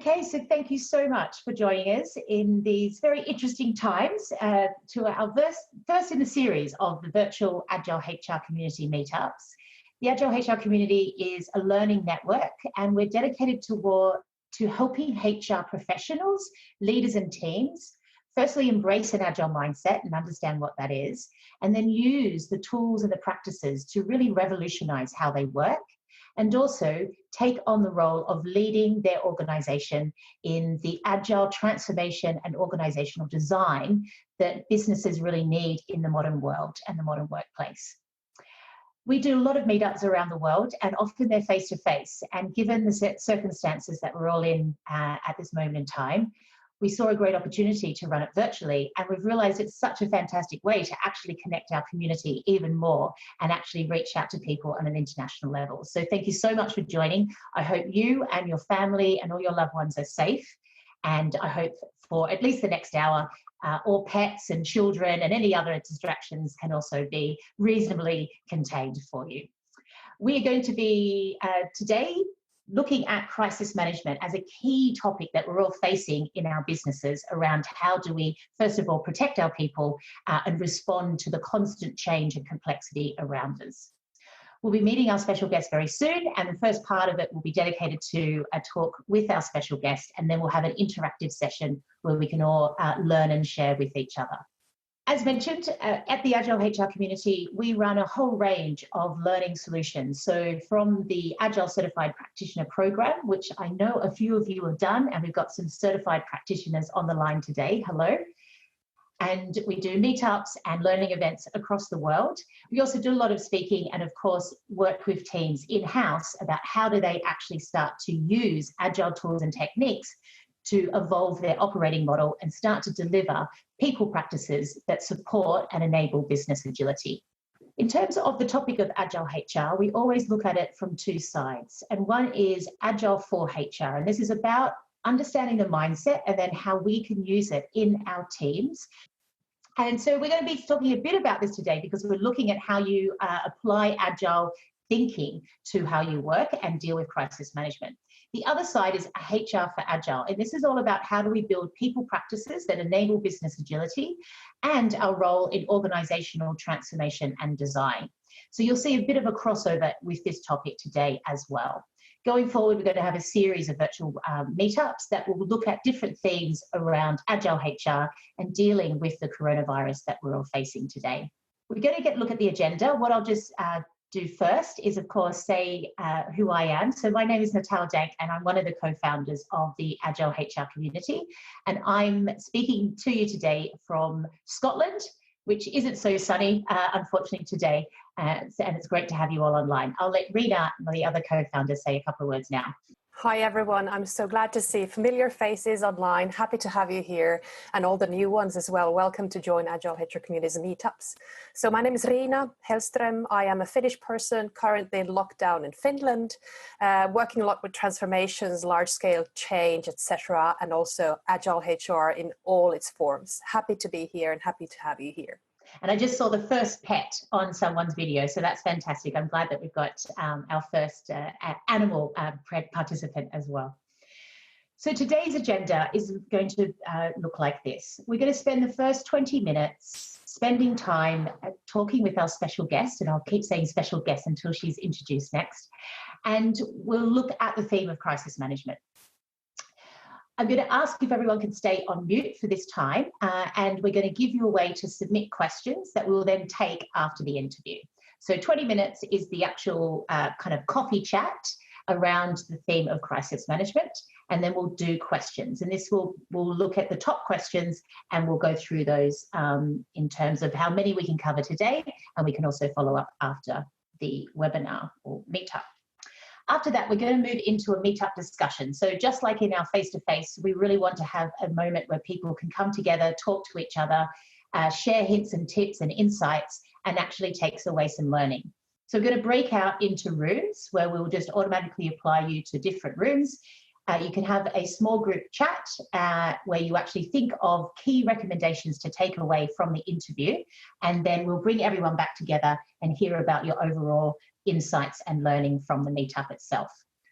Okay, so thank you so much for joining us in these very interesting times to our first in the series of the virtual Agile HR Community Meetups. The Agile HR Community is a learning network, and we're dedicated to helping HR professionals, leaders and teams, firstly embrace an Agile mindset and understand what that is, and then use the tools and the practices to really revolutionize how they work, and also take on the role of leading their organisation in the agile transformation and organisational design that businesses really need in the modern world and the modern workplace. We do a lot of meetups around the world, and often they're face-to-face. And given the circumstances that we're all in at this moment in time, we saw a great opportunity to run it virtually, and we've realised it's such a fantastic way to actually connect our community even more and actually reach out to people on an international level. So thank you so much for joining. I hope you and your family and all your loved ones are safe, and I hope for at least the next hour, all pets and children and any other distractions can also be reasonably contained for you. We are going to be today looking at crisis management as a key topic that we're all facing in our businesses around how do we, first of all, protect our people and respond to the constant change and complexity around us. We'll be meeting our special guest very soon, and the first part of it will be dedicated to a talk with our special guest, and then we'll have an interactive session where we can all learn and share with each other. As mentioned, at the Agile HR Community, we run a whole range of learning solutions. So from the Agile Certified Practitioner Program, which I know a few of you have done, and we've got some certified practitioners on the line today. Hello. And we do meetups and learning events across the world. We also do a lot of speaking and, of course, work with teams in-house about how do they actually start to use Agile tools and techniques to evolve their operating model and start to deliver people practices that support and enable business agility. In terms of the topic of Agile HR, we always look at it from two sides. And one is Agile for HR. And this is about understanding the mindset and then how we can use it in our teams. And so we're going to be talking a bit about this today because we're looking at how you apply Agile thinking to how you work and deal with crisis management. The other side is HR for Agile, and this is all about how do we build people practices that enable business agility and our role in organisational transformation and design. So you'll see a bit of a crossover with this topic today as well. Going forward, we're going to have a series of virtual meetups that will look at different themes around Agile HR and dealing with the coronavirus that we're all facing today. We're going to look at the agenda. What I'll just do first is, of course, say who I am. So my name is Natale Dank, and I'm one of the co-founders of the Agile HR Community. And I'm speaking to you today from Scotland, which isn't so sunny, unfortunately, today. And it's great to have you all online. I'll let Rena and the other co-founders say a couple of words now. Hi, everyone. I'm so glad to see familiar faces online. Happy to have you here, and all the new ones as well. Welcome to join Agile HR Community's meetups. So my name is Rena Hellström. I am a Finnish person, currently in lockdown in Finland, working a lot with transformations, large-scale change, etc., and also Agile HR in all its forms. Happy to be here and happy to have you here. And I just saw the first pet on someone's video, so that's fantastic. I'm glad that we've got our first animal participant as well. So today's agenda is going to look like this. We're going to spend the first 20 minutes spending time talking with our special guest, and I'll keep saying special guest until she's introduced next, and we'll look at the theme of crisis management. I'm going to ask if everyone can stay on mute for this time, and we're going to give you a way to submit questions that we will then take after the interview. So 20 minutes is the actual kind of coffee chat around the theme of crisis management, and then we'll do questions. And this we'll look at the top questions, and we'll go through those in terms of how many we can cover today, and we can also follow up after the webinar or meetup. After that, we're going to move into a meetup discussion. So just like in our face-to-face, we really want to have a moment where people can come together, talk to each other, share hints and tips and insights, and actually takes away some learning. So we're going to break out into rooms where we'll just automatically apply you to different rooms. You can have a small group chat where you actually think of key recommendations to take away from the interview, and then we'll bring everyone back together and hear about your overall insights and learning from the meetup itself.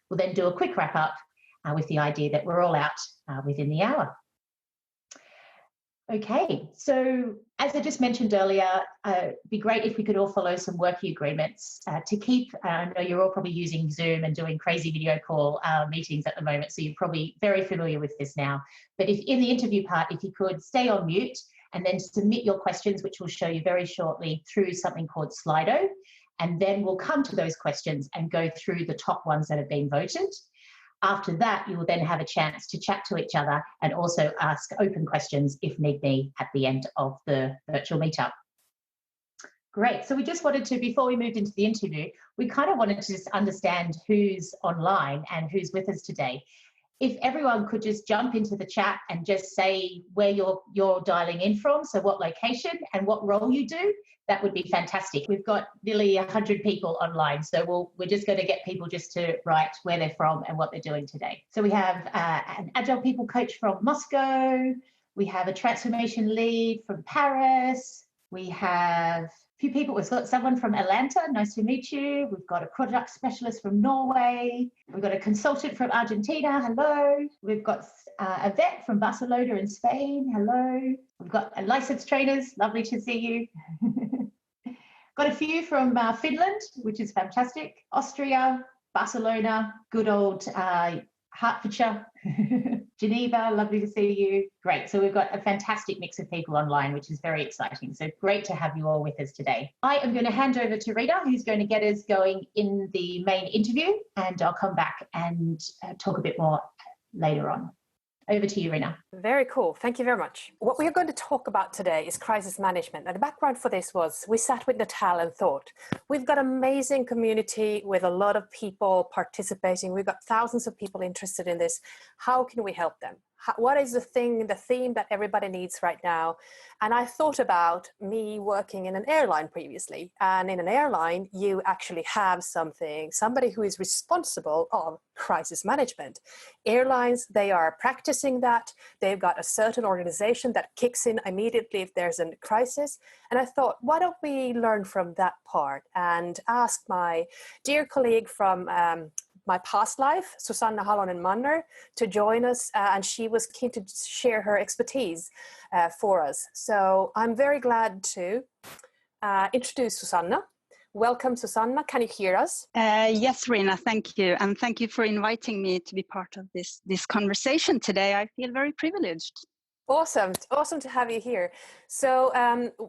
We'll then do a quick wrap up, with the idea that we're all out within the hour. Okay, so as I just mentioned earlier, it'd be great if we could all follow some working agreements to keep, I know you're all probably using Zoom and doing crazy video call meetings at the moment, so you're probably very familiar with this now. But if in the interview part, if you could stay on mute and then submit your questions, which we'll show you very shortly through something called Slido, and then we'll come to those questions and go through the top ones that have been voted. After that, you will then have a chance to chat to each other and also ask open questions if need be at the end of the virtual meetup. Great. So we just wanted to, before we moved into the interview, we kind of wanted to just understand who's online and who's with us today. If everyone could just jump into the chat and just say where you're dialing in from, so what location and what role you do, that would be fantastic. We've got nearly 100 people online, so we're just going to get people just to write where they're from and what they're doing today. So we have an Agile People coach from Moscow. We have a transformation lead from Paris. We have a few people. We've got someone from Atlanta. Nice to meet you. We've got a product specialist from Norway. We've got a consultant from Argentina. Hello. We've got a vet from Barcelona in Spain. Hello. We've got licensed trainers. Lovely to see you. Got a few from Finland, which is fantastic. Austria, Barcelona, good old Hertfordshire, Geneva, lovely to see you. Great, so we've got a fantastic mix of people online, which is very exciting. So great to have you all with us today. I am going to hand over to Rita, who's going to get us going in the main interview, and I'll come back and talk a bit more later on. Over to you, Rina. Very cool. Thank you very much. What we are going to talk about today is crisis management. And the background for this was we sat with Natal and thought, we've got an amazing community with a lot of people participating. We've got thousands of people interested in this. How can we help them? What is the theme that everybody needs right now? And I thought about me working in an airline previously. And in an airline, you actually have somebody who is responsible of crisis management. Airlines, they are practicing that. They've got a certain organization that kicks in immediately if there's a crisis. And I thought, why don't we learn from that part and ask my dear colleague from my past life, Susanna Halonen-Manner, to join us, and she was keen to share her expertise for us. So I'm very glad to introduce Susanna. Welcome, Susanna. Can you hear us? Yes, Rina, thank you. And thank you for inviting me to be part of this conversation today. I feel very privileged. Awesome to have you here. So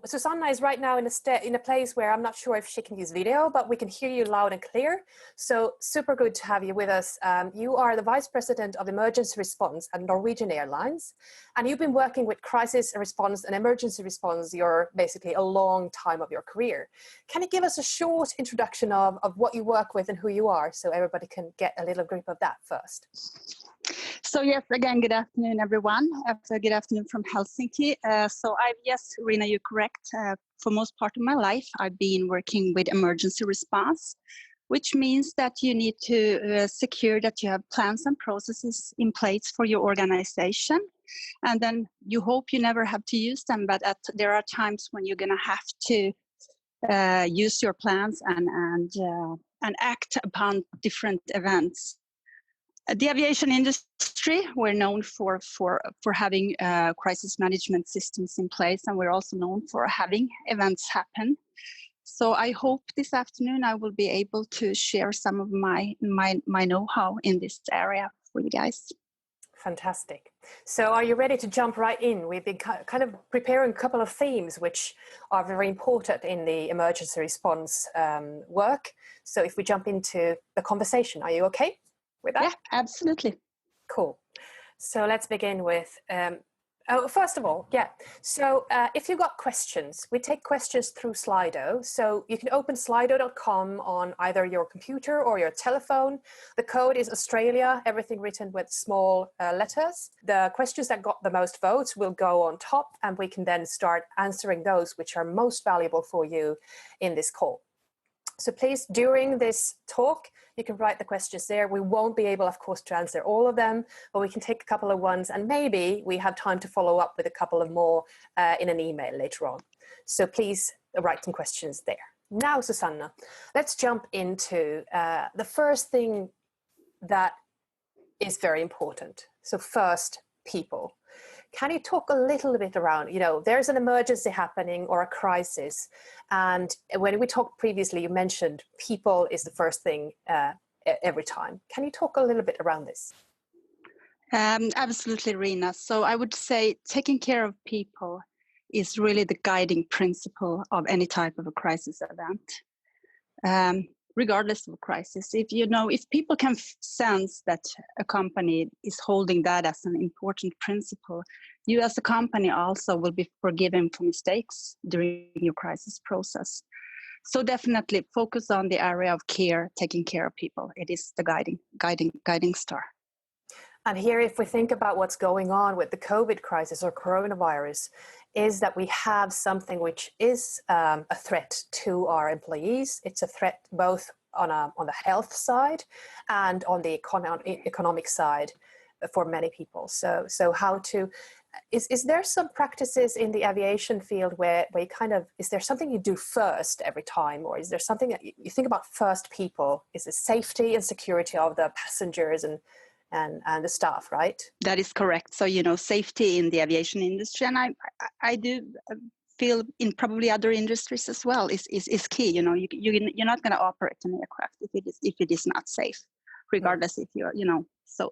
Susanna is right now in a place where I'm not sure if she can use video, but we can hear you loud and clear. So super good to have you with us. You are the Vice President of Emergency Response at Norwegian Airlines, and you've been working with crisis response and emergency response basically a long time of your career. Can you give us a short introduction of what you work with and who you are, so everybody can get a little grip of that first? So yes, again, good afternoon, everyone. Good afternoon from Helsinki. Yes, Rina, you're correct. For most part of my life, I've been working with emergency response, which means that you need to secure that you have plans and processes in place for your organization. And then you hope you never have to use them, but there are times when you're going to have to use your plans and act upon different events. The aviation industry, we're known for having crisis management systems in place, and we're also known for having events happen. So I hope this afternoon I will be able to share some of my know-how in this area for you guys. Fantastic. So are you ready to jump right in? We've been kind of preparing a couple of themes which are very important in the emergency response work. So if we jump into the conversation, are you okay with that? Yeah, absolutely. Cool. So let's begin with, first of all, So if you've got questions, we take questions through Slido. So you can open slido.com on either your computer or your telephone. The code is Australia, everything written with small letters. The questions that got the most votes will go on top, and we can then start answering those which are most valuable for you in this call. So please, during this talk, you can write the questions there. We won't be able, of course, to answer all of them, but we can take a couple of ones, and maybe we have time to follow up with a couple of more in an email later on. So please write some questions there. Now, Susanna, let's jump into the first thing that is very important. So first, people. Can you talk a little bit around, there's an emergency happening or a crisis. And when we talked previously, you mentioned people is the first thing every time. Can you talk a little bit around this? Absolutely, Rina. So I would say taking care of people is really the guiding principle of any type of a crisis event. Regardless of a crisis, if people can sense that a company is holding that as an important principle, you as a company also will be forgiven for mistakes during your crisis process. So definitely focus on the area of care, taking care of people. It is the guiding star. And here, if we think about what's going on with the COVID crisis or coronavirus, is that we have something which is a threat to our employees. It's a threat both on the health side and on the economic side for many people. So how to, is there some practices in the aviation field where you is there something you do first every time, or is there something that you think about first people? Is it safety and security of the passengers and the staff, right? That is correct. So, safety in the aviation industry, and I do feel in probably other industries as well is key. You're not going to operate an aircraft if it is not safe, regardless if you're,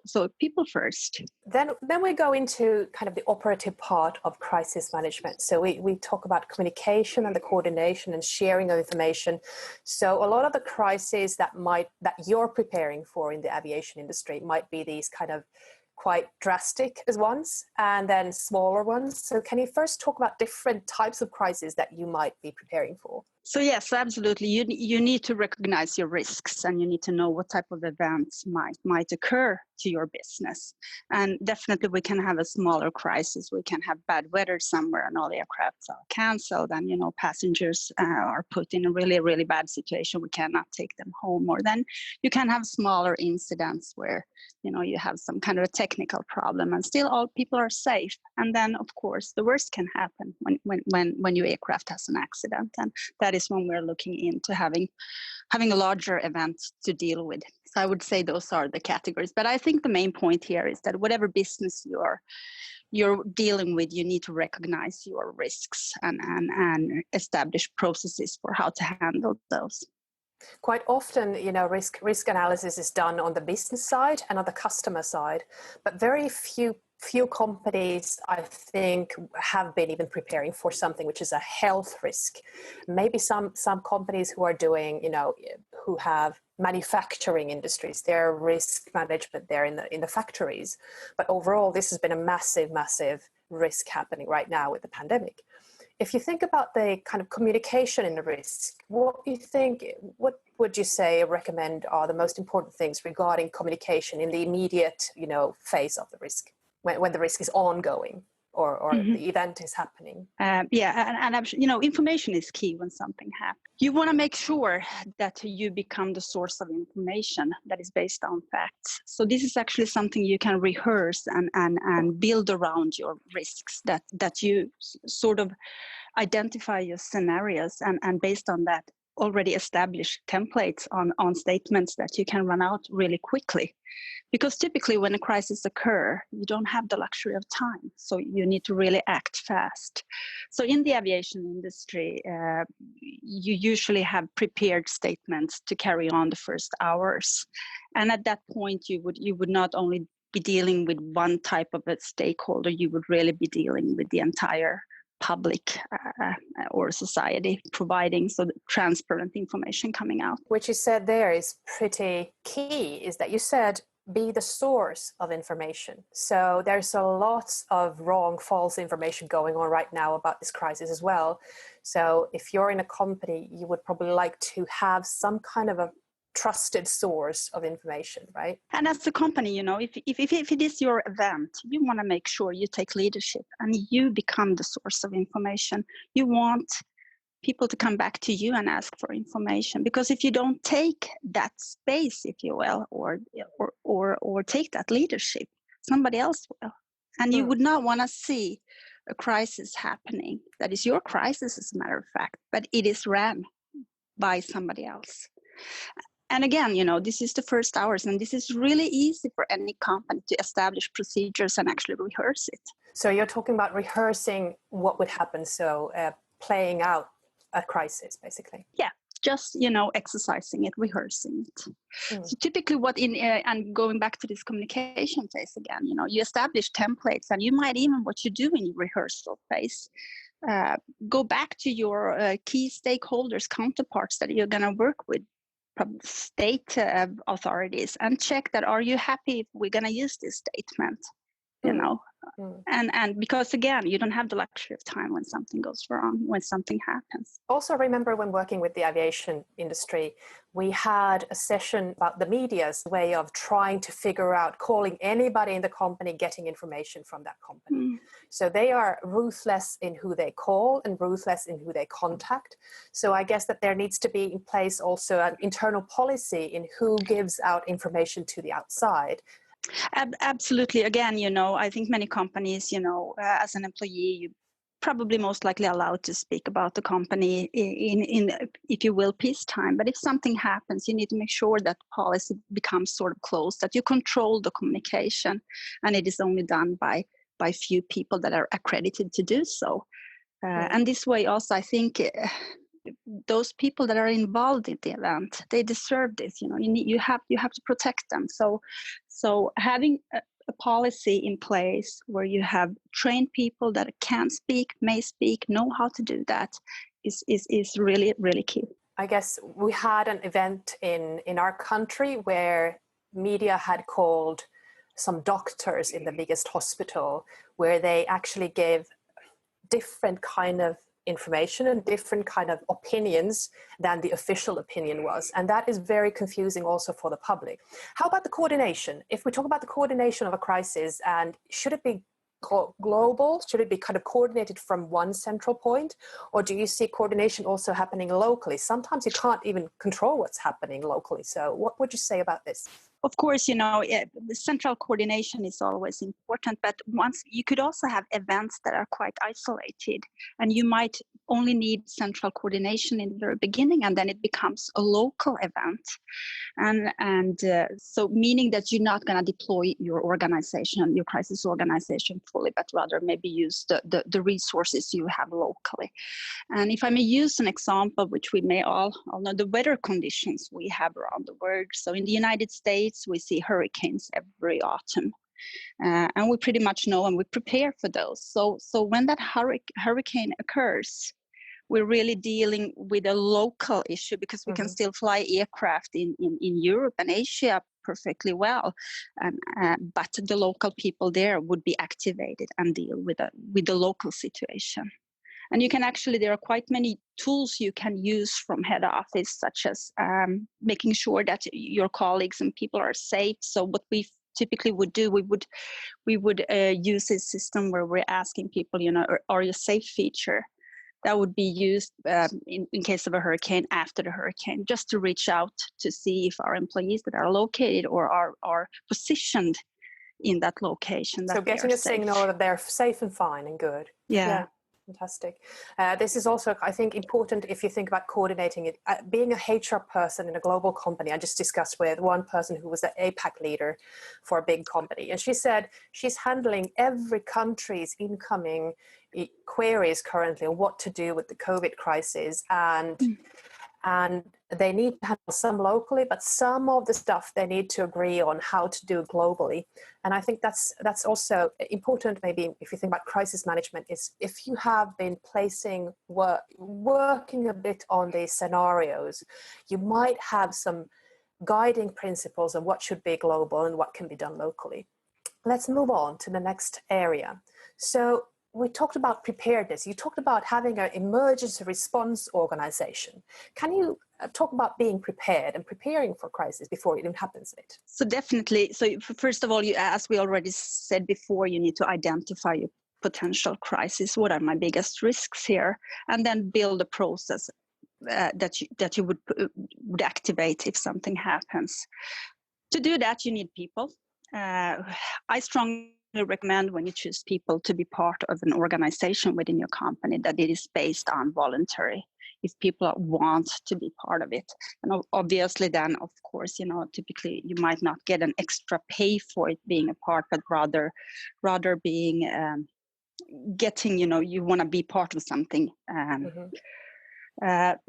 so people first. Then we go into kind of the operative part of crisis management. So we talk about communication and the coordination and sharing of information. So a lot of the crises that you're preparing for in the aviation industry might be these kind of quite drastic as ones, and then smaller ones. So can you first talk about different types of crises that you might be preparing for? So yes, absolutely. You need to recognize your risks, and you need to know what type of events might occur to your business. And definitely we can have a smaller crisis. We can have bad weather somewhere and all the aircrafts are canceled, and passengers are put in a really, really bad situation. We cannot take them home. Or then you can have smaller incidents where you have some kind of a technical problem and still all people are safe. And then of course the worst can happen when your aircraft has an accident, and that is when we're looking into having a larger event to deal with. So I would say those are the categories. But I think the main point here is that whatever business you're dealing with, you need to recognize your risks and establish processes for how to handle those. Quite often, risk analysis is done on the business side and on the customer side, but very few companies, I think, have been even preparing for something which is a health risk. Maybe some companies who are doing, who have manufacturing industries, their risk management there in the factories. But overall, this has been a massive risk happening right now with the pandemic. If you think about the kind of communication in the risk, what would you say or recommend are the most important things regarding communication in the immediate, phase of the risk, when the risk is ongoing or the event is happening? And information is key when something happens. You want to make sure that you become the source of information that is based on facts. So this is actually something you can rehearse and build around your risks, that you sort of identify your scenarios and based on that already establish templates on statements that you can run out really quickly. Because typically when a crisis occurs, you don't have the luxury of time. So you need to really act fast. So in the aviation industry, you usually have prepared statements to carry on the first hours. And at that point, you would not only be dealing with one type of a stakeholder, you would really be dealing with the entire public or society, providing so transparent information coming out. What you said there is pretty key, is that you said be the source of information. So there's a lot of wrong, false information going on right now about this crisis as well. So if you're in a company, you would probably like to have some kind of a trusted source of information, right? And as a company, if it is your event, you want to make sure you take leadership and you become the source of information. You want people to come back to you and ask for information, because if you don't take that space, if you will, or take that leadership, somebody else will. And you would not want to see a crisis happening that is your crisis, as a matter of fact, but it is ran by somebody else. And again, you know, this is the first hours, and this is really easy for any company to establish procedures and actually rehearse it. So you're talking about rehearsing what would happen, so playing out a crisis, basically. Yeah, just, you know, exercising it, rehearsing it. So typically and going back to this communication phase again, you know, you establish templates, and you might even, what you do in your rehearsal phase, go back to your key stakeholders, counterparts that you're going to work with, state authorities, and check that, are you happy if we're going to use this statement, you know? And because again, you don't have the luxury of time when something goes wrong, when something happens. Also remember, when working with the aviation industry, we had a session about the media's way of trying to figure out calling anybody in the company, getting information from that company. So they are ruthless in who they call and ruthless in who they contact. So I guess that there needs to be in place also an internal policy in who gives out information to the outside. Absolutely. Again, you know, I think many companies, you know, as an employee, you probably most likely allowed to speak about the company in if you will, peacetime. But if something happens, you need to make sure that policy becomes sort of closed, that you control the communication, and it is only done by few people that are accredited to do so. And this way also, I think those people that are involved in the event, they deserve this. You know, you have to protect them. So having a policy in place where you have trained people that can speak, may speak, know how to do that is really, really key. I guess we had an event in our country where media had called some doctors in the biggest hospital, where they actually gave different kind of information and different kind of opinions than the official opinion was. And that is very confusing also for the public. How about the coordination? If we talk about the coordination of a crisis, and should it be global? Should it be kind of coordinated from one central point? Or do you see coordination also happening locally? Sometimes you can't even control what's happening locally. So what would you say about this? Of course, you know, the central coordination is always important, but once you could also have events that are quite isolated, and you might only need central coordination in the very beginning, and then it becomes a local event. And so meaning that you're not going to deploy your organization, your crisis organization fully, but rather maybe use the resources you have locally. And if I may use an example, which we may all know, the weather conditions we have around the world. So in the United States, we see hurricanes every autumn. And we pretty much know and we prepare for those. So when that hurricane occurs, we're really dealing with a local issue, because we can still fly aircraft in Europe and Asia perfectly well, but the local people there would be activated and deal with the local situation. And you can actually, there are quite many tools you can use from head office, such as making sure that your colleagues and people are safe. So what we typically would do, we would use a system where we're asking people, you know, are you safe feature? That would be used in case of a hurricane, after the hurricane, just to reach out to see if our employees that are located or are positioned in that location. So getting a signal that they're safe and fine and good. Yeah. Fantastic. This is also, I think, important if you think about coordinating it. Being a HR person in a global company, I just discussed with one person who was the APAC leader for a big company. And she said she's handling every country's incoming queries currently on what to do with the COVID crisis. And they need to handle some locally, but some of the stuff they need to agree on how to do globally. And I think that's also important, maybe if you think about crisis management, is if you have been working a bit on these scenarios, you might have some guiding principles of what should be global and what can be done locally. Let's move on to the next area. So we talked about preparedness. You talked about having an emergency response organization. Can you talk about being prepared and preparing for crisis before it even happens? So definitely. So first of all, as we already said before, you need to identify your potential crisis. What are my biggest risks here? And then build a process that you would activate if something happens. To do that, you need people. I strongly recommend, when you choose people to be part of an organization within your company, that it is based on voluntary. if people want to be part of it. And obviously then, of course, typically you might not get an extra pay for it being a part, but rather being getting, you want to be part of something.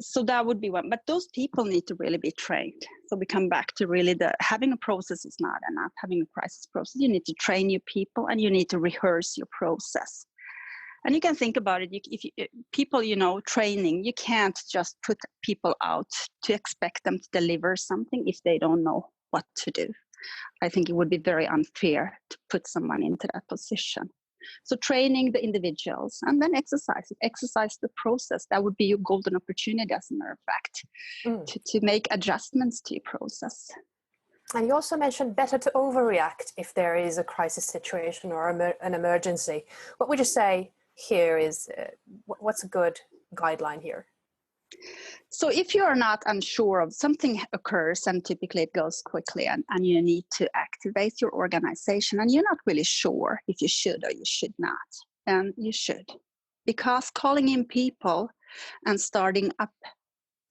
So that would be one, but those people need to really be trained. So we come back to really having a process is not enough. Having a crisis process, you need to train your people and you need to rehearse your process. And you can think about it, people, training, you can't just put people out to expect them to deliver something if they don't know what to do. I think it would be very unfair to put someone into that position. So training the individuals and then exercise the process. That would be your golden opportunity, as a matter of fact, to make adjustments to your process. And you also mentioned better to overreact if there is a crisis situation or an emergency. What would you say here is, what's a good guideline here? So if you're not unsure of something occurs, and typically it goes quickly, and you need to activate your organization, and you're not really sure if you should or you should not, and you should. Because calling in people and starting up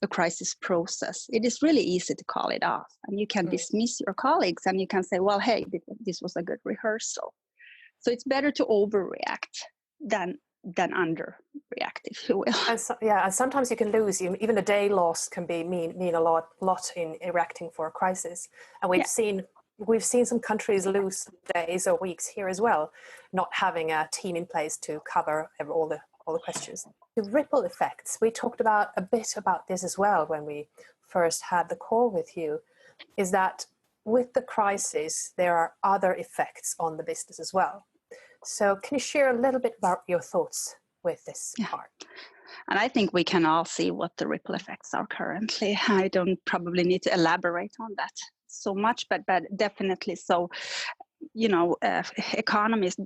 a crisis process, it is really easy to call it off. And you can dismiss your colleagues and you can say, well, hey, this was a good rehearsal. So it's better to overreact than underreact, if you will. And sometimes you can lose. Even a day lost can mean a lot in reacting for a crisis. And we've seen some countries lose days or weeks here as well, not having a team in place to cover all the questions. The ripple effects, we talked a bit about this as well when we first had the call with you, is that with the crisis, there are other effects on the business as well. So can you share a little bit about your thoughts with this part? And I think we can all see what the ripple effects are currently. I don't probably need to elaborate on that so much, but definitely so. Economies,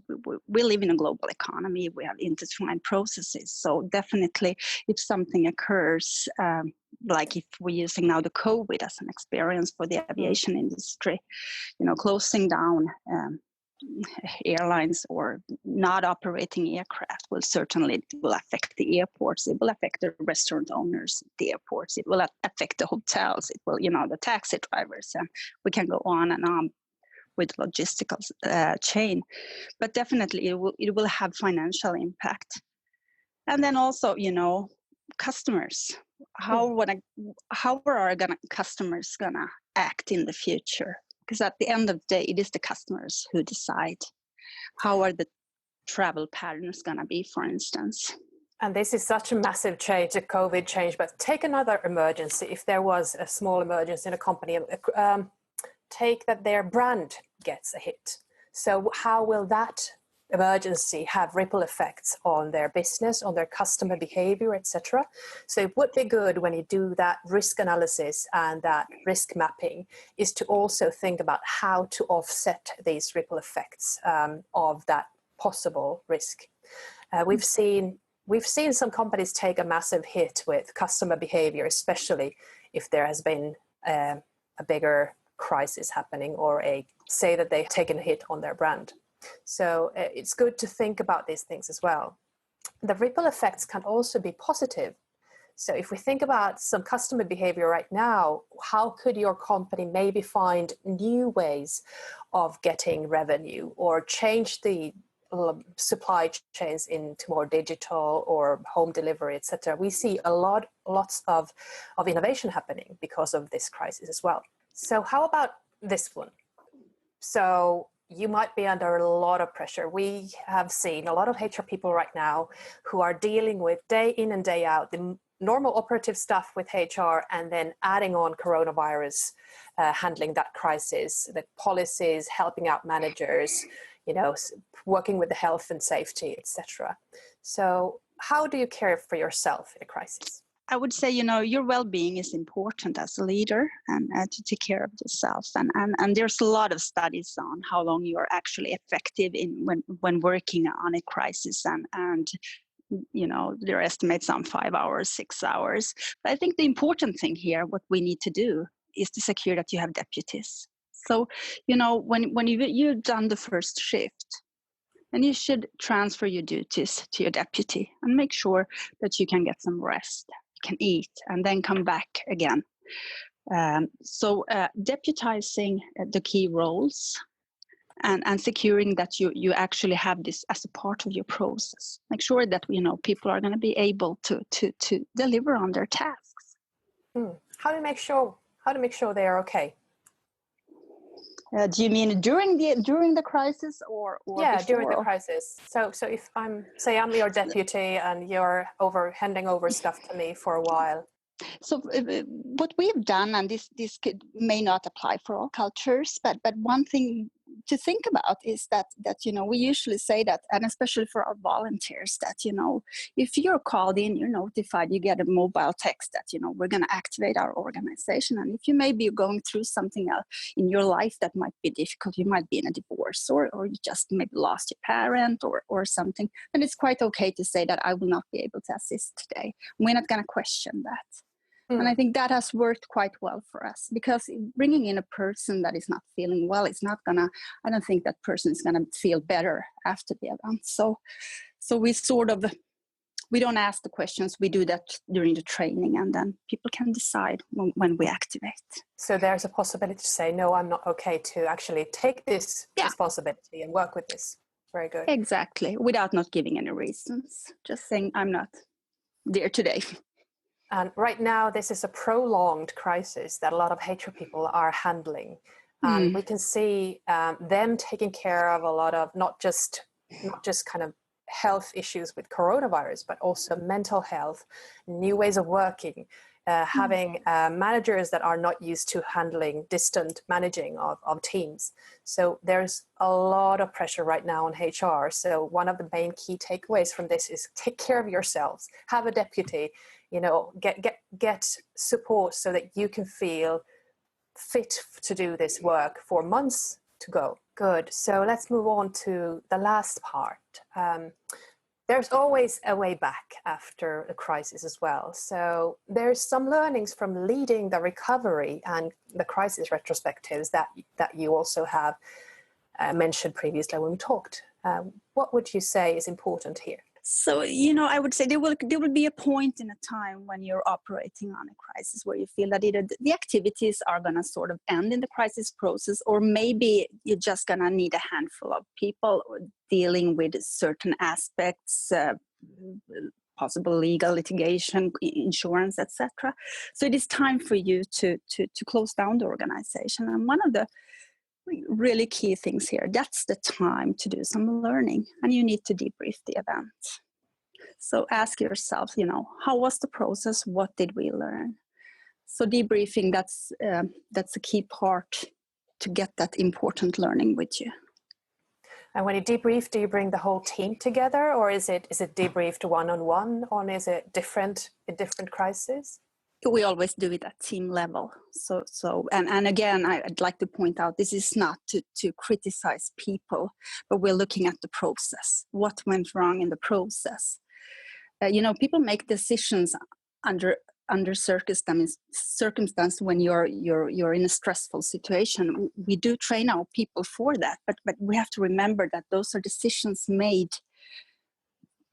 we live in a global economy. We have intertwined processes. So definitely if something occurs, like if we're using now the COVID as an experience for the aviation industry, closing down airlines or not operating aircraft will affect the airports. It will affect the restaurant owners at the airports. It will affect the hotels. It will, the taxi drivers, and we can go on and on with logistical chain. But definitely it will have financial impact. And then also, customers. How are customers gonna act in the future? Because at the end of the day, it is the customers who decide. How are the travel patterns going to be, for instance? And this is such a massive change, a COVID change, but take another emergency. If there was a small emergency in a company, take that their brand gets a hit. So how will that emergency have ripple effects on their business, on their customer behavior, etc.? So it would be good when you do that risk analysis and that risk mapping is to also think about how to offset these ripple effects of that possible risk. We've seen some companies take a massive hit with customer behavior, especially if there has been a bigger crisis happening or say that they've taken a hit on their brand. So it's good to think about these things as well. The ripple effects can also be positive. So if we think about some customer behavior right now, how could your company maybe find new ways of getting revenue or change the supply chains into more digital or home delivery, etc.? We see lots of innovation happening because of this crisis as well. So how about this one? So you might be under a lot of pressure. We have seen a lot of HR people right now who are dealing with day in and day out the normal operative stuff with HR, and then adding on coronavirus, handling that crisis, the policies, helping out managers, working with the health and safety, etc. So how do you care for yourself in a crisis? I would say, your well-being is important as a leader, and to take care of yourself. And there's a lot of studies on how long you are actually effective when working on a crisis. And there are estimates on 5 hours, 6 hours. But I think the important thing here, what we need to do, is to secure that you have deputies. So, when you've done the first shift, then you should transfer your duties to your deputy and make sure that you can get some rest. can eat, and then come back again. So deputizing the key roles and securing that you actually have this as a part of your process. Make sure that people are going to be able to deliver on their tasks. How to make sure they are okay? Do you mean during the crisis or yeah, before? during the crisis? So if I'm your deputy and you're handing over stuff to me for a while. So what we've done, and this may not apply for all cultures, but one thing to think about is that we usually say that, and especially for our volunteers, that if you're called in, you're notified, you get a mobile text that we're going to activate our organization. And if you maybe going through something else in your life that might be difficult, you might be in a divorce, or you just maybe lost your parent or something, then it's quite okay to say that I will not be able to assist today. We're not going to question that. And I think that has worked quite well for us, because bringing in a person that is not feeling well, I don't think that person is going to feel better after the event. So we don't ask the questions. We do that during the training, and then people can decide when we activate. So there's a possibility to say, no, I'm not okay to actually take this responsibility and work with this. Very good. Exactly. Without not giving any reasons. Just saying, I'm not there today. And right now, this is a prolonged crisis that a lot of HR people are handling. And we can see them taking care of a lot of not just kind of health issues with coronavirus, but also mental health, new ways of working, having managers that are not used to handling distant managing of teams. So there's a lot of pressure right now on HR. So one of the main key takeaways from this is take care of yourselves, have a deputy, get support so that you can feel fit to do this work for months to go. Good. So let's move on to the last part. There's always a way back after a crisis as well. So there's some learnings from leading the recovery and the crisis retrospectives that you also have mentioned previously when we talked. What would you say is important here? So, I would say there will be a point in a time when you're operating on a crisis where you feel that either the activities are going to sort of end in the crisis process, or maybe you're just going to need a handful of people dealing with certain aspects, possible legal litigation, insurance, etc. So it is time for you to close down the organization. And one of the really key things here, that's the time to do some learning, and you need to debrief the event. So ask yourself, how was the process? What did we learn? So debriefing, that's a key part to get that important learning with you. And when you debrief, do you bring the whole team together, or is it debriefed one-on-one, or is it different in different crises? We always do it at team level. So and again, I'd like to point out, this is not to criticize people, but we're looking at the process. What went wrong in the process? People make decisions under circumstance when you're in a stressful situation. We do train our people for that, but we have to remember that those are decisions made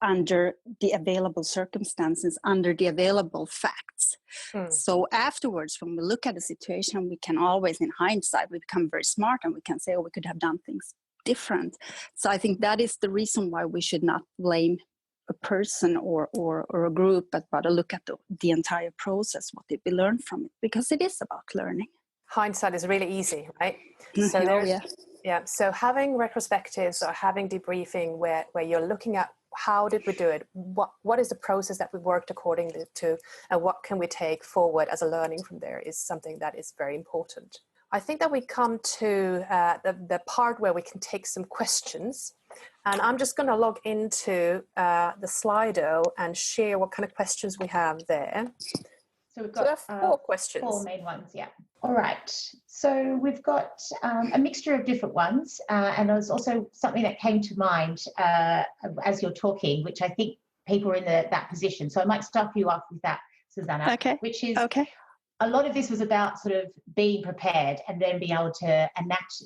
under the available circumstances, under the available facts. So afterwards, when we look at the situation, we can always, in hindsight, we become very smart and we can say, we could have done things different. So I think that is the reason why we should not blame a person or a group, but rather look at the entire process. What did we learn from it? Because it is about learning. Hindsight is really easy, right? So so having retrospectives or having debriefing where you're looking at how did we do it? What is the process that we worked according to, and what can we take forward as a learning from there is something that is very important. I think that we come to the part where we can take some questions. And I'm just going to log into the Slido and share what kind of questions we have there. So we've got 4 questions. 4 main ones, yeah. All right. So we've got a mixture of different ones. And there's also something that came to mind as you're talking, which I think people are in that position. So I might start you off with that, Susanna. Okay. Which is, a lot of this was about sort of being prepared and then being able to enact,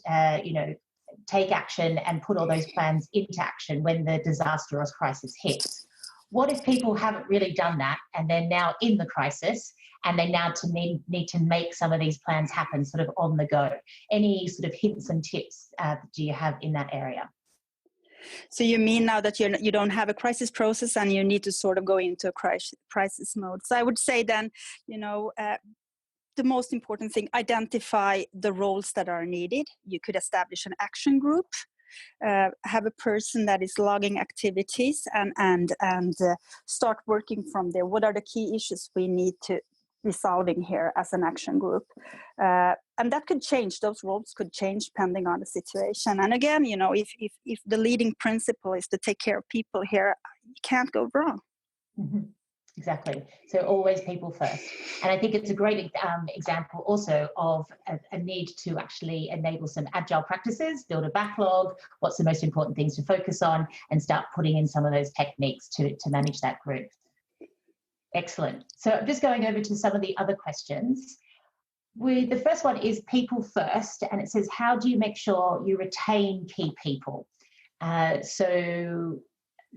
take action and put all those plans into action when the disaster or crisis hits. What if people haven't really done that and they're now in the crisis and they now need to make some of these plans happen sort of on the go? Any sort of hints and tips do you have in that area? So you mean now that you don't have a crisis process and you need to sort of go into a crisis mode? So I would say then, the most important thing, identify the roles that are needed. You could establish an action group, have a person that is logging activities and start working from there. What are the key issues we need to be solving here as an action group? And that could change, those roles could change depending on the situation. And again, if the leading principle is to take care of people here, you can't go wrong. Mm-hmm. Exactly. So always people first. And I think it's a great example also of a need to actually enable some agile practices, build a backlog, what's the most important things to focus on, and start putting in some of those techniques to manage that group. Excellent. So I'm just going over to some of the other questions. The first one is people first, and it says, how do you make sure you retain key people? So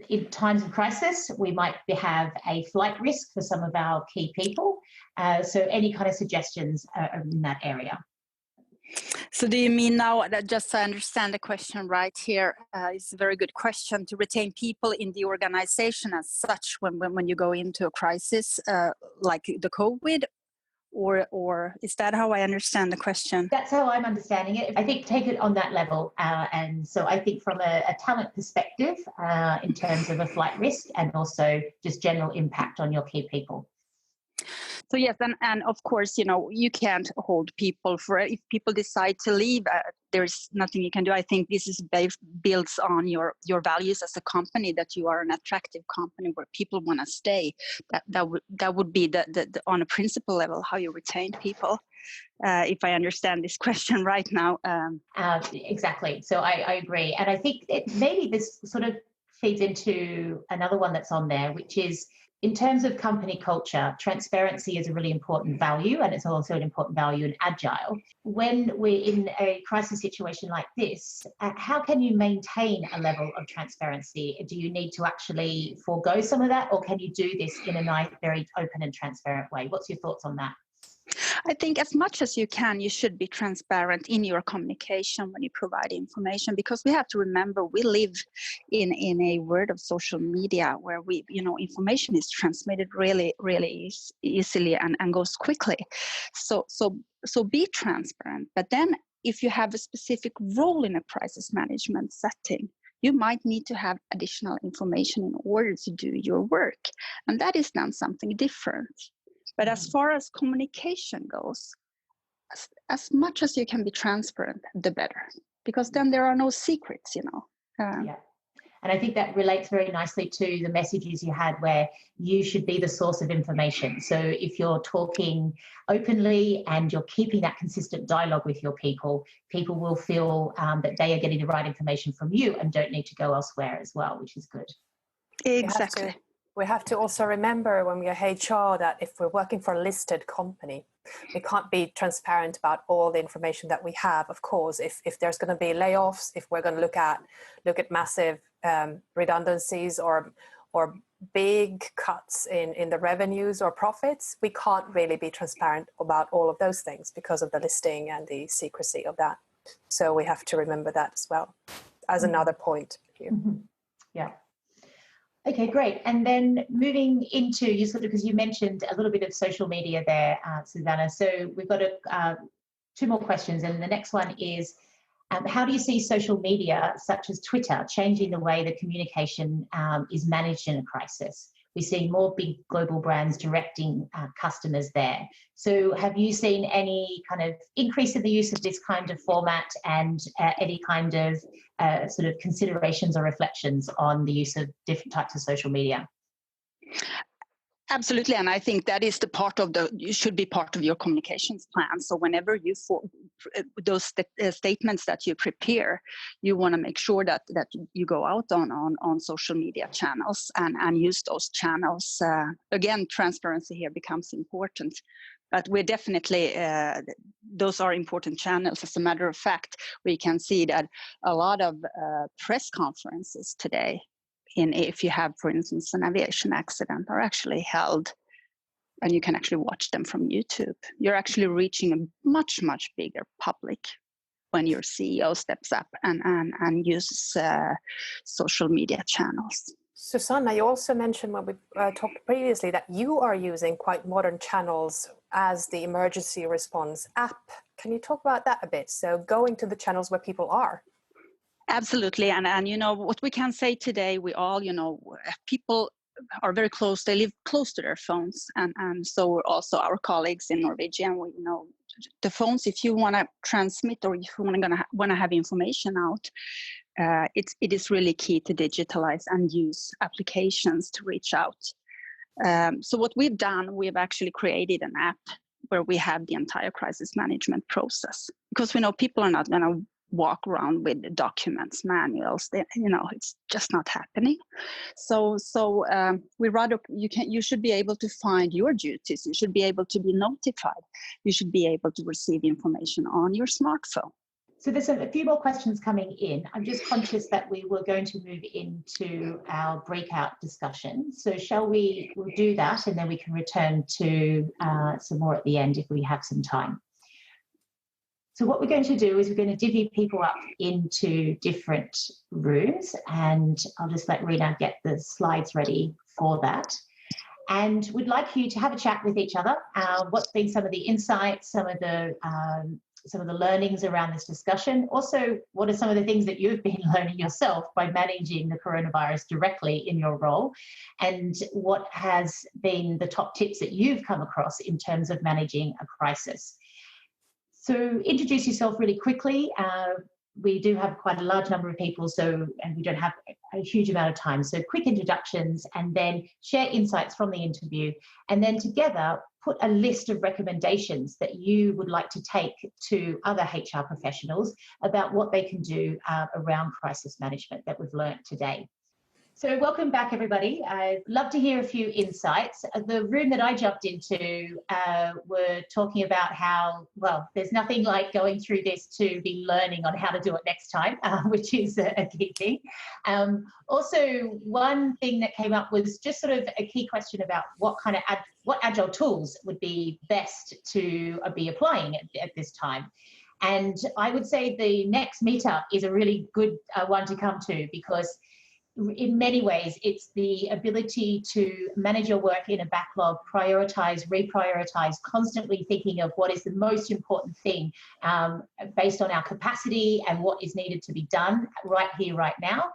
in times of crisis, we might have a flight risk for some of our key people. So any kind of suggestions in that area? So do you mean now that, just so I understand the question right here, it's a very good question, to retain people in the organization as such when you go into a crisis like the COVID? Or is that how I understand the question? That's how I'm understanding it. I think take it on that level. And so I think from a talent perspective, in terms of a flight risk and also just general impact on your key people. So yes, and of course, you can't hold people if people decide to leave, there's nothing you can do. I think this is builds on your values as a company, that you are an attractive company where people want to stay. That would be the on a principle level how you retain people. If I understand this question right now. Exactly. So I agree. And I think maybe this sort of feeds into another one that's on there, which is, in terms of company culture, transparency is a really important value, and it's also an important value in Agile. When we're in a crisis situation like this, how can you maintain a level of transparency? Do you need to actually forego some of that, or can you do this in a nice, very open and transparent way? What's your thoughts on that? I think as much as you can, you should be transparent in your communication when you provide information, because we have to remember we live in a world of social media where information is transmitted really, really easily and goes quickly. So be transparent. But then if you have a specific role in a crisis management setting, you might need to have additional information in order to do your work. And that is then something different. But as far as communication goes, as much as you can be transparent, the better, because then there are no secrets, Yeah. And I think that relates very nicely to the messages you had, where you should be the source of information. So if you're talking openly and you're keeping that consistent dialogue with your people will feel that they are getting the right information from you and don't need to go elsewhere as well, which is good. Exactly. We have to also remember when we are HR that if we're working for a listed company, we can't be transparent about all the information that we have. Of course, if there's going to be layoffs, if we're going to look at massive redundancies or big cuts in the revenues or profits, we can't really be transparent about all of those things because of the listing and the secrecy of that. So we have to remember that as well as another point here. Mm-hmm. Yeah. Okay, great. And then moving into, because you mentioned a little bit of social media there, Susanna. So we've got two more questions. And the next one is, how do you see social media, such as Twitter, changing the way the communication is managed in a crisis? We see more big global brands directing customers there. So have you seen any kind of increase in the use of this kind of format, and any kind of sort of considerations or reflections on the use of different types of social media? Absolutely, and I think that is you should be part of your communications plan. So whenever you those statements that you prepare, you want to make sure that you go out on social media channels and use those channels. Again, transparency here becomes important. But we're definitely, those are important channels. As a matter of fact, we can see that a lot of press conferences today if you have, for instance, an aviation accident, are actually held, and you can actually watch them from YouTube. You're actually reaching a much, much bigger public when your CEO steps up and uses social media channels. Susanna, you also mentioned when we talked previously that you are using quite modern channels as the emergency response app. Can you talk about that a bit? So going to the channels where people are. Absolutely. And you know, what we can say today, we all, you know, people are very close, they live close to their phones. And so also our colleagues in Norwegian, we, you know, the phones, if you want to transmit or if you want to have information out, it is really key to digitalize and use applications to reach out. So what we've done, we've actually created an app where we have the entire crisis management process, because we know people are not going to walk around with documents, manuals. You know, it's just not happening. So we rather you should be able to find your duties. You should be able to be notified. You should be able to receive information on your smartphone. So there's a few more questions coming in. I'm just conscious that we were going to move into our breakout discussion. So we'll do that, and then we can return to some more at the end if we have some time. So what we're going to do is we're going to divvy people up into different rooms, and I'll just let Rina get the slides ready for that. And we'd like you to have a chat with each other. What's been some of the insights, some of the learnings around this discussion? Also, what are some of the things that you've been learning yourself by managing the coronavirus directly in your role? And what has been the top tips that you've come across in terms of managing a crisis? So introduce yourself really quickly. We do have quite a large number of people, and we don't have a huge amount of time. So quick introductions, and then share insights from the interview. And then together, put a list of recommendations that you would like to take to other HR professionals about what they can do around crisis management that we've learned today. So welcome back, everybody. I'd love to hear a few insights. The room that I jumped into were talking about how, well, there's nothing like going through this to be learning on how to do it next time, which is a key thing. Also, one thing that came up was just sort of a key question about what kind of what agile tools would be best to be applying at this time. And I would say the next meetup is a really good one to come to, because in many ways, it's the ability to manage your work in a backlog, prioritize, reprioritize, constantly thinking of what is the most important thing based on our capacity and what is needed to be done right here, right now,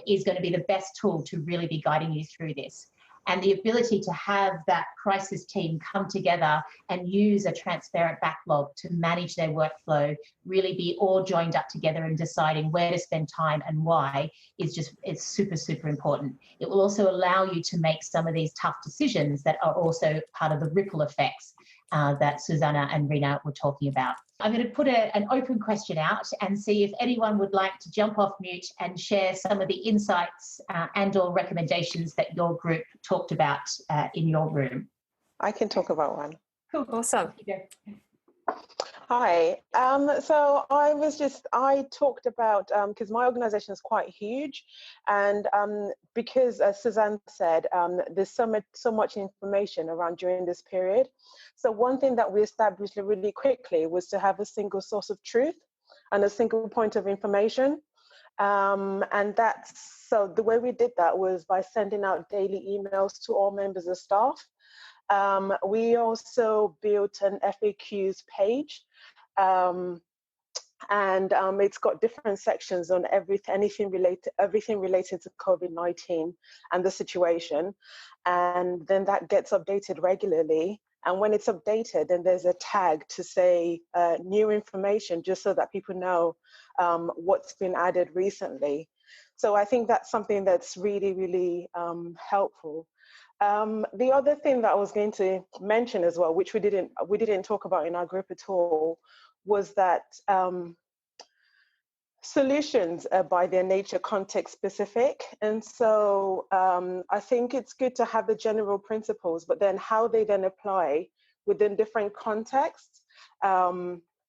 is going to be the best tool to really be guiding you through this. And the ability to have that crisis team come together and use a transparent backlog to manage their workflow, really be all joined up together and deciding where to spend time and why it's super, super important. It will also allow you to make some of these tough decisions that are also part of the ripple effects that Susanna and Rina were talking about. I'm going to put an open question out and see if anyone would like to jump off mute and share some of the insights and or recommendations that your group talked about in your room. I can talk about one. Cool. Awesome. Hi. So I talked about, because my organization is quite huge, and because, as Suzanne said, there's so much information around during this period. So one thing that we established really quickly was to have a single source of truth and a single point of information. And so the way we did that was by sending out daily emails to all members of staff. We also built an FAQs page, and it's got different sections on everything related to COVID-19 and the situation, and then that gets updated regularly. And when it's updated, then there's a tag to say new information, just so that people know what's been added recently. So I think that's something that's really, really helpful. The other thing that I was going to mention as well, which we didn't talk about in our group at all, was that solutions are by their nature context specific. And so I think it's good to have the general principles, but then how they then apply within different contexts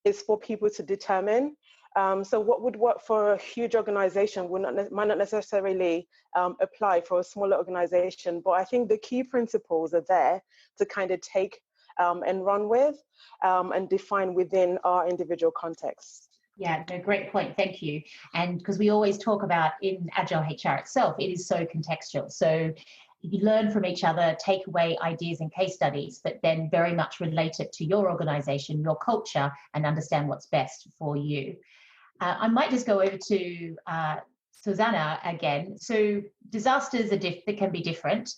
is for people to determine. So what would work for a huge organization might not necessarily apply for a smaller organization. But I think the key principles are there to kind of take and run with and define within our individual contexts. Yeah, no, great point. Thank you. And because we always talk about in Agile HR itself, it is so contextual. So you learn from each other, take away ideas and case studies, but then very much relate it to your organization, your culture, and understand what's best for you. I might just go over to Susanna again. So disasters they can be different.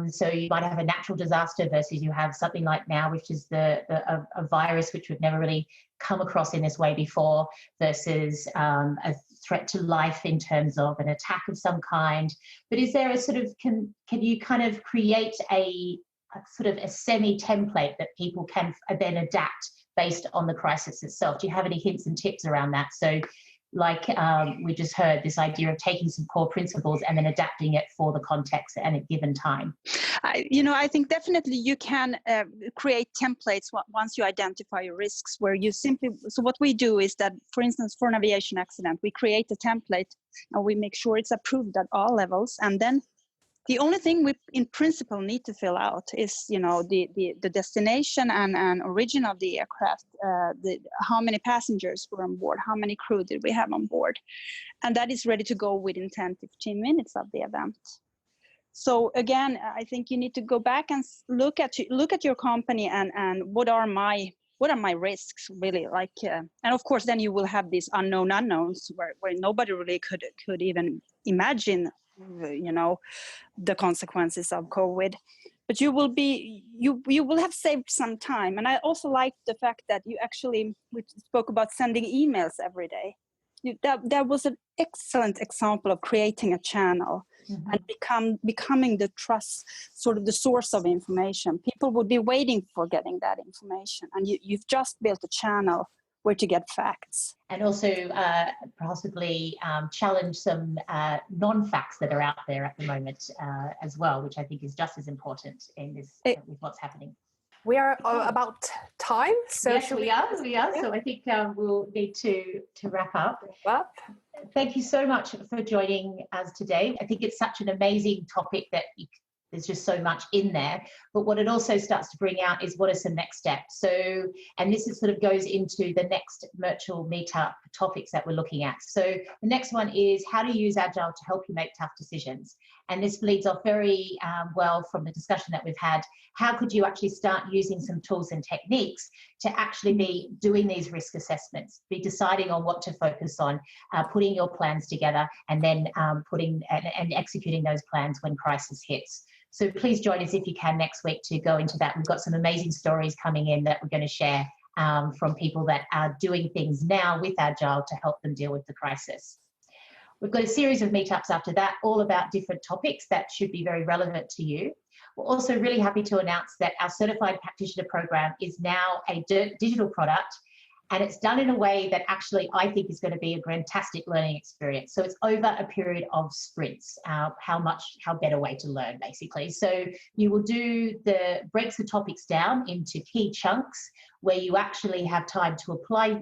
So you might have a natural disaster versus you have something like now, which is a virus which we've never really come across in this way before, versus a threat to life in terms of an attack of some kind. But is there a sort of, can you kind of create a sort of a semi-template that people can then adapt based on the crisis itself? Do you have any hints and tips around that? So like we just heard, this idea of taking some core principles and then adapting it for the context at a given time. I think definitely you can create templates once you identify your risks, where you simply, so what we do is that, for instance, for an aviation accident, we create a template and we make sure it's approved at all levels. And then the only thing we, in principle, need to fill out is, the destination and origin of the aircraft, how many passengers were on board, how many crew did we have on board, and that is ready to go within 10 to 15 minutes of the event. So again, I think you need to go back and look at your company and what are my risks really, like, and of course then you will have these unknown unknowns where nobody really could even imagine the consequences of COVID, but you will have saved some time. And I also like the fact that we spoke about sending emails every day. That was an excellent example of creating a channel and becoming the trust, sort of the source of information. People would be waiting for getting that information, and you've just built a channel where to get facts. And also possibly challenge some non-facts that are out there at the moment as well, which I think is just as important in this with what's happening. We are about time. So yes, we are. So I think we'll need to wrap up. Thank you so much for joining us today. I think it's such an amazing topic that there's just so much in there, but what it also starts to bring out is what are some next steps. So, and this sort of goes into the next virtual meetup topics that we're looking at. So the next one is how to use Agile to help you make tough decisions. And this leads off very well from the discussion that we've had. How could you actually start using some tools and techniques to actually be doing these risk assessments, be deciding on what to focus on, putting your plans together, and then putting and executing those plans when crisis hits. So please join us if you can next week to go into that. We've got some amazing stories coming in that we're going to share from people that are doing things now with Agile to help them deal with the crisis. We've got a series of meetups after that, all about different topics that should be very relevant to you. We're also really happy to announce that our Certified Practitioner Program is now a digital product, and it's done in a way that actually I think is going to be a fantastic learning experience. So it's over a period of sprints, how better way to learn, basically. So you will breaks the topics down into key chunks where you actually have time to apply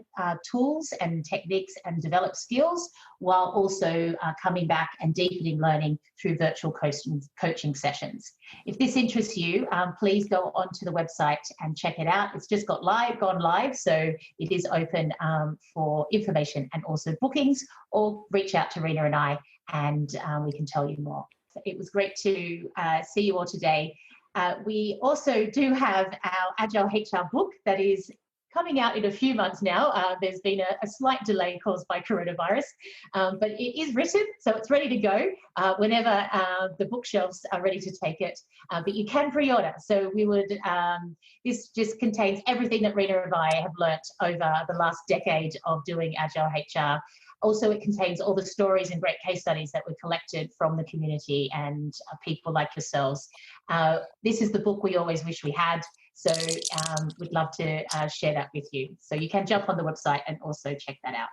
tools and techniques and develop skills, while also coming back and deepening learning through virtual coaching sessions. If this interests you, please go onto the website and check it out. It's just gone live, so it is open for information and also bookings, or reach out to Rena and I, and we can tell you more. So it was great to see you all today. We also do have our Agile HR book that is coming out in a few months now. There's been a slight delay caused by coronavirus, but it is written, so it's ready to go whenever the bookshelves are ready to take it. But you can pre-order. So we would, this just contains everything that Rena and I have learnt over the last decade of doing Agile HR. Also, it contains all the stories and great case studies that were collected from the community and people like yourselves. This is the book we always wish we had. So we'd love to share that with you. So you can jump on the website and also check that out.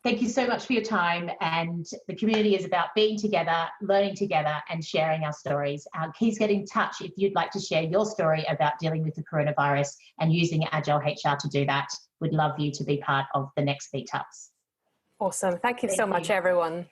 Thank you so much for your time. And the community is about being together, learning together, and sharing our stories. Please get in touch if you'd like to share your story about dealing with the coronavirus and using Agile HR to do that. We'd love you to be part of the next meetups. Awesome. Thank you so much, everyone.